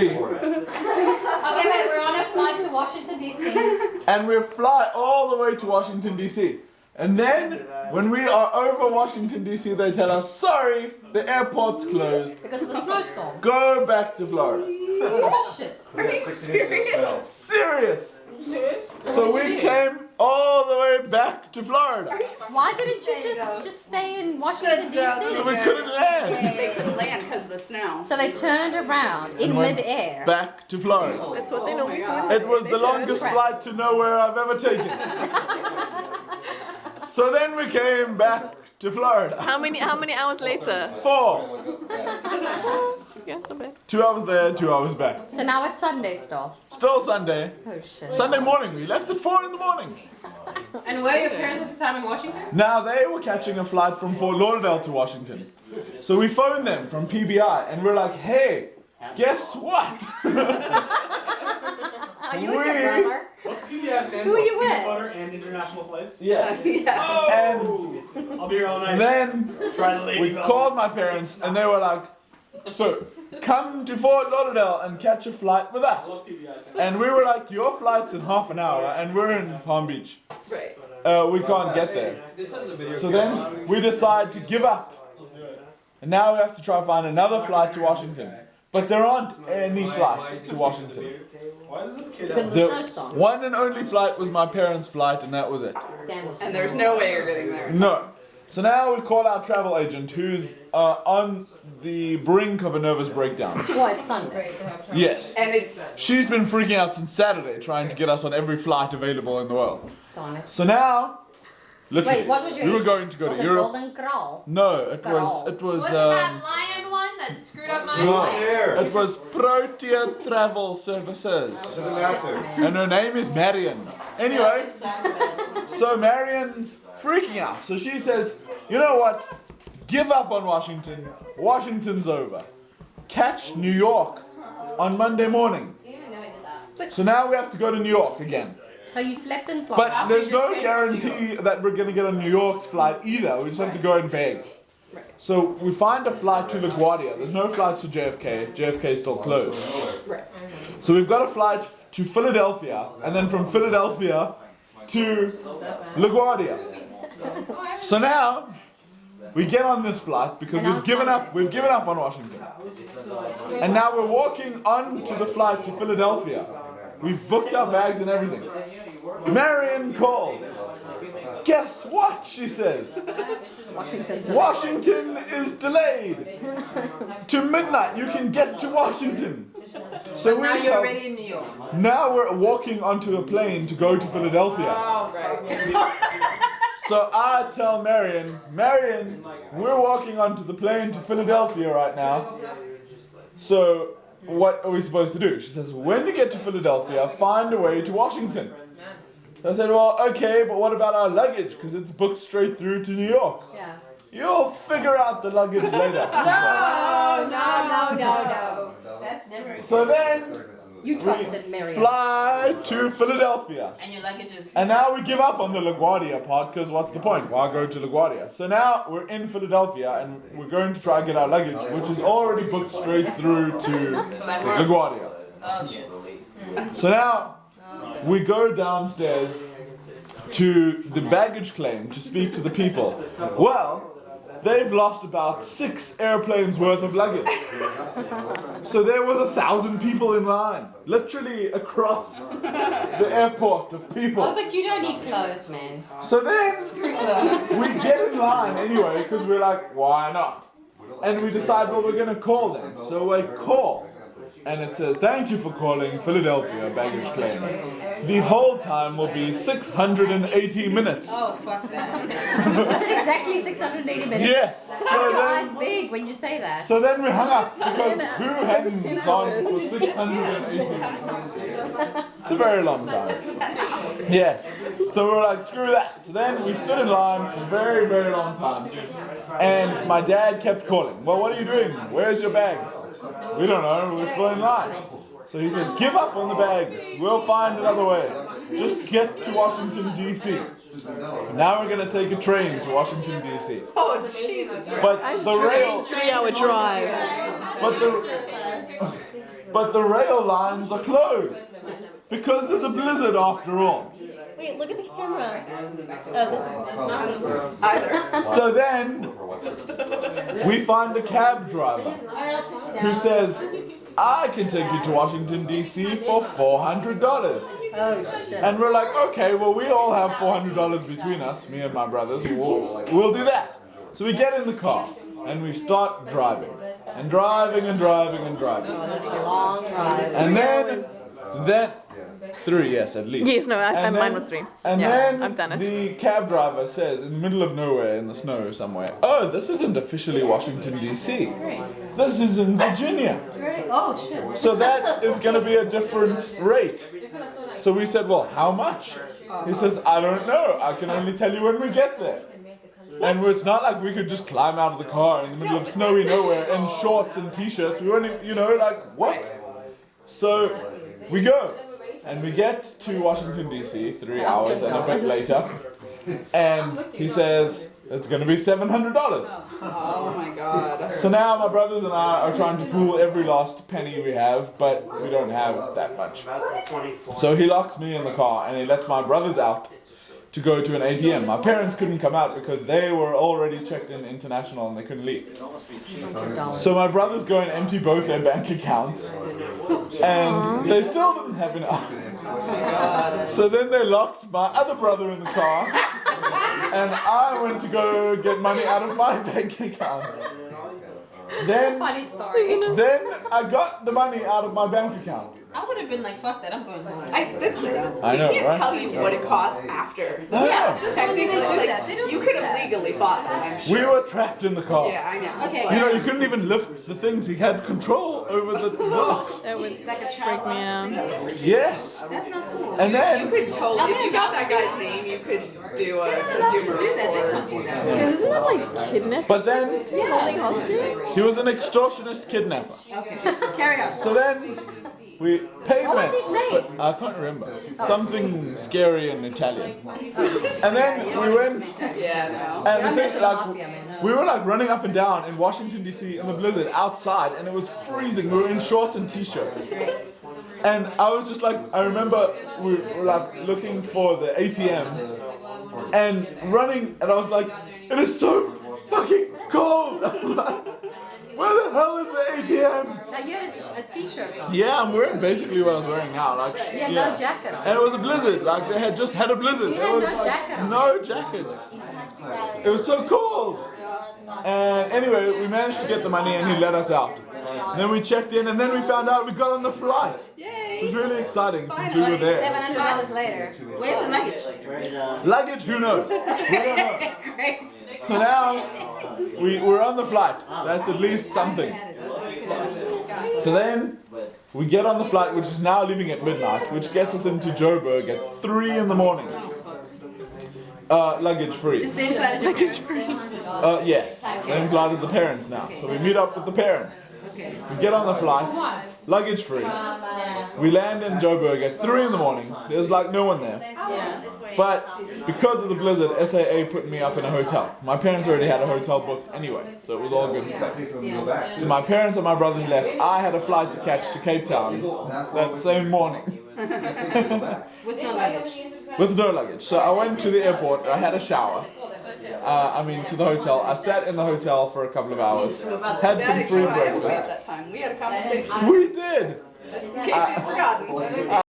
Okay, wait, we're on a flight to Washington, D.C. And we fly all the way to Washington, D.C. And then, when we are over Washington, D.C., they tell us, sorry, the airport's closed. Because of the snowstorm. Go back to Florida. Oh, shit. Are you serious? Serious. Serious? So we came all the way back to Florida. Why didn't you just stay in Washington, D.C.? We couldn't land. They couldn't land because of the snow. So they turned around in mid-air. Back to Florida. That's what they normally do. It was the longest flight to nowhere I've ever taken. So then we came back to Florida. How many hours later? 4. Yeah, not bad. 2 hours there, 2 hours back. So now it's Sunday still. Still Sunday. Oh, shit. Sunday morning. We left at 4 in the morning. And where are your parents at the time in Washington? Now they were catching a flight from Fort Lauderdale to Washington. So we phoned them from PBI and we're like, hey, guess what? Are you with your brother? What's PBI stand Who for? are you Peanut with? butter and international flights? Yes. And I'll be here all night. then Try to lady we bell. called my parents and they were like, so come to Fort Lauderdale and catch a flight with us. And we were like, your flight's in half an hour and we're in Palm Beach. Right. We can't get there. So then we decide to give up. And now we have to try to find another flight to Washington. But there aren't any flights to Washington. Because of the The snowstorm. one and only flight was my parents' flight and that was it. Damn the And there's no way you're getting there. No. So now we call our travel agent who's on the brink of a nervous breakdown. What, it's Sunday. Yes. And it's She's been freaking out since Saturday trying to get us on every flight available in the world. Darn it. So now, literally, Wait, what was your we were agent? going to go Was to it Europe. Golden Corral? No, it was Wasn't lion one that screwed up my no, it was Protea Travel Services. And her name is Marion. Anyway, so Marion's freaking out. So she says, you know what? Give up on Washington. Washington's over. Catch New York on Monday morning. So now we have to go to New York again. So you slept in Florida? But there's no guarantee that we're going to get on New York's flight either. We just have to go and beg. So we find a flight to LaGuardia. There's no flights to JFK. JFK is still closed. So we've got a flight to Philadelphia, and then from Philadelphia to LaGuardia. So now we get on this flight because we've given up on Washington. And now we're walking on to the flight to Philadelphia. We've booked our bags and everything. Marion calls. Guess what, she says. Washington is delayed. To midnight you can get to Washington. So we Now you're already in New York. now we're walking onto a plane to go to Philadelphia. Oh, right. So I tell Marion, we're walking onto the plane to Philadelphia right now. So what are we supposed to do? She says, when you get to Philadelphia, find a way to Washington. I said, well, okay, but what about our luggage? Because it's booked straight through to New York. Yeah. You'll figure out the luggage later. No. That's never. So then You we trusted Miriam. fly to Philadelphia. And your luggage is. And now we give up on the LaGuardia part because what's the point? Why go to LaGuardia? So now we're in Philadelphia and we're going to try and get our luggage, which is already booked straight through to LaGuardia. Oh, shit. So now we go downstairs to the baggage claim to speak to the people. Well, they've lost about 6 airplanes worth of luggage. So there was 1,000 people in line, literally across the airport of people. Oh, but you don't need clothes, man. So then we get in line anyway because we're like, why not? And we decide, well, we're going to call them. So we call. And it says, thank you for calling Philadelphia baggage claim. The whole time will be 680 minutes. Oh, fuck that. Was it exactly 680 minutes? Yes. Make your eyes big when you say that. So then we hung up because who hangs on for 680 minutes? It's a very long time. Yes. So we were like, screw that. So then we stood in line for a very, very long time. And my dad kept calling. Well, what are you doing? Where's your bags? We don't know. We're still in line. So he says, give up on the bags. We'll find another way. Just get to Washington, D.C. Now we're going to take a train to Washington, D.C. oh Jesus. But the rail... 3-hour drive. But the... but the rail lines are closed because there's a blizzard after all. Wait, look at the camera. Oh, this one. Either. So then we find the cab driver who says, I can take you to Washington DC for $400. Oh shit. And we're like, okay, well we all have $400 between us, me and my brothers, we'll do that. So we get in the car and we start driving. And driving and driving and driving. It's a long drive. And then 3, yes, at least. Yes, no, And mine then- was 3. And Yeah, then I've done it. the cab driver says, in the middle of nowhere, in the snow somewhere, oh, this isn't officially Washington, D.C. This is in Virginia. Oh, shit. So that is going to be a different rate. So we said, well, how much? He says, I don't know. I can only tell you when we get there. And it's not like we could just climb out of the car in the middle of snowy nowhere in shorts and t-shirts. We weren't, like, what? So we go. And we get to Washington, D.C. 3 hours and a bit later. And he says, it's going to be $700. Oh my god. So now my brothers and I are trying to pool every last penny we have, but we don't have that much. So he locks me in the car and he lets my brothers out to go to an ATM. My parents couldn't come out because they were already checked in international and they couldn't leave. So my brothers go and empty both their bank accounts and they still didn't have enough. So then they locked my other brother in the car and I went to go get money out of my bank account. Then Funny story. I got the money out of my bank account. I would have been like, fuck that, I'm going home. I know, They can't right? tell you what it costs after. Yeah. Technically, They do like, that. They don't you do could have that. legally fought them, I'm sure. We were trapped in the car. Yeah, I know. Okay. You know, you couldn't even lift the things. He had control over the locks. That would Like a freak child me lock. out. Yes. That's not cool. And You then, could totally, if you got that guy's name, you could do a consumer do that, they report. can't do that. Yeah, isn't that like kidnapping? but then Holding hostages? he was an extortionist kidnapper. Carry on. So then we paid What was them. his name? But I can't remember. Something scary in Italian. And then we went. Yeah, And I'm the missing thing, the like, mafia, man. we were like running up and down in Washington DC in the blizzard outside, and it was freezing. We were in shorts and t-shirts, and I was just like, I remember we were like looking for the ATM and running, and I was like, it is so fucking cold. I was like, where the hell is the ATM? Now you had a t-shirt on. Yeah, I'm wearing basically what I was wearing now, like You had no jacket on. And it was a blizzard, like they had just had a blizzard. You There had was, no like, jacket on. No jacket. It was so cold. And anyway, we managed to get the money and he let us out. Then we checked in and then we found out we got on the flight. It was really exciting since we were there. $700 later. Where's the luggage? Luggage, who knows? We don't know. Great. So now we're on the flight. That's at least something. So then we get on the flight, which is now leaving at midnight, which gets us into Joburg at 3 in the morning. Luggage free. Same flight as your parents. $700. Yes, same flight as the parents now. So we meet up with the parents. We get on the flight, luggage free. We land in Joburg at 3 in the morning. There's like no one there. But because of the blizzard, SAA put me up in a hotel. My parents already had a hotel booked anyway, so it was all good for them. So my parents and my brothers left. I had a flight to catch to Cape Town that same morning. With no luggage. With no luggage. So I went to the airport, I had a shower. To the hotel. I sat in the hotel for a couple of hours, had some free breakfast. That time. We had a conversation. We did! In case you've forgotten.